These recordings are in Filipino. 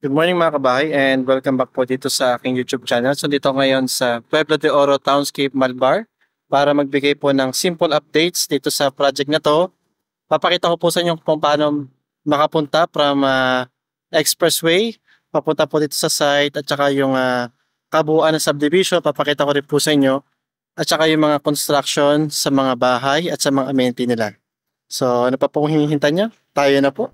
Good morning mga kabahay and welcome back po dito sa aking YouTube channel. So dito ngayon sa Pueblo de Oro Townscape Malbar para magbigay po ng simple updates dito sa project na to. Papakita ko po sa inyo kung paano makapunta from expressway papunta po dito sa site at saka yung kabuuan ng subdivision. Papakita ko rin po sa inyo at saka yung mga construction sa mga bahay at sa mga amenity nila. So ano pa pong hinihintay niya? Tayo na po.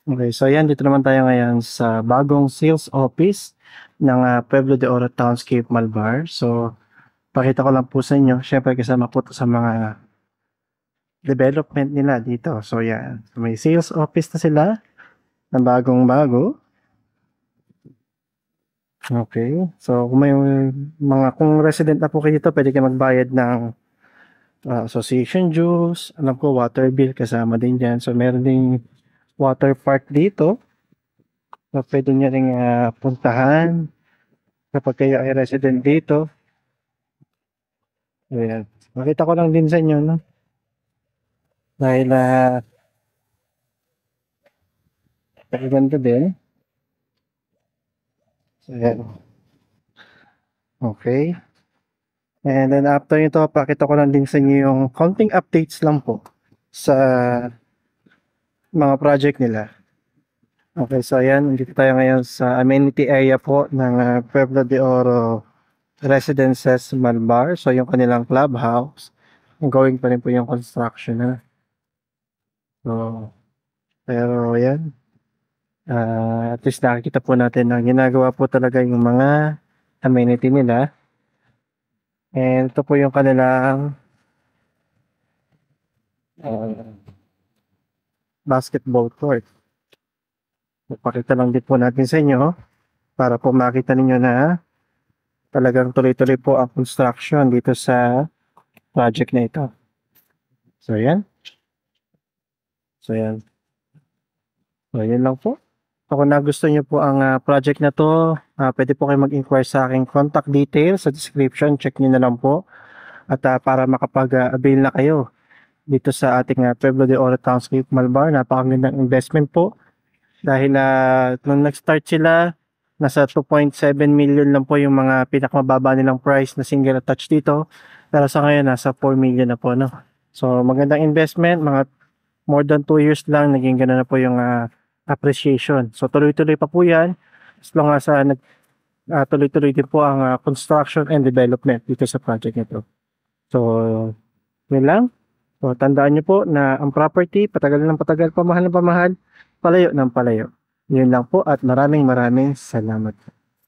Okay, so yan, dito naman tayo ngayon sa bagong sales office ng Pueblo de Oro Townscape Malbar. So, pakita ko lang po sa inyo, syempre kasama po to sa mga development nila dito. So, yan, may sales office na sila na bagong bago. Okay, so kung may kung resident na po kayo dito, pwede kayo magbayad ng association dues, alam ko water bill kasama din dyan. So, meron ding water park dito. So, pwede nyo rin puntahan kapag kayo ay resident dito. Ayan. Makita ko lang din sa inyo, no? Dahil ganda din. So, ayan. Okay. And then after nito, pakita ko lang din sa inyo yung counting updates lang po sa mga project nila. Okay, so ayan, dito tayo ngayon sa amenity area po ng Pueblo de Oro Residences Malbar. So yung kanilang clubhouse, ongoing pa rin po yung construction na. So, pero ayan, at least nakikita po natin na ginagawa po talaga yung mga amenity nila. And ito po yung kanilang basketball court. Ipakita lang din po natin sa inyo para po makita ninyo na talagang tuloy-tuloy po ang construction dito sa project na ito. So, yan. So, yan. So, yan lang po. So, kung nagustuhan nyo po ang project na to, pwede po kayo mag-inquire sa aking contact details sa description. Check nyo na lang po. At para makapag-avail na kayo dito sa ating Pueblo de Oro Townscape Malbar. Napakagandang investment po. Dahil nung nag-start sila, nasa 2.7 million lang po yung mga pinakamababa nilang price na single attached dito. Pero sa ngayon, nasa 4 million na po, no? So, magandang investment, mga more than 2 years lang, naging gano'n na po yung appreciation. So, tuloy-tuloy pa po yan, as long as tuloy-tuloy din po ang construction and development dito sa project nito. So, yun lang. So, tandaan nyo po na ang property, patagal ng patagal, pamahal ng pamahal, palayo ng palayo. Yun lang po at maraming salamat.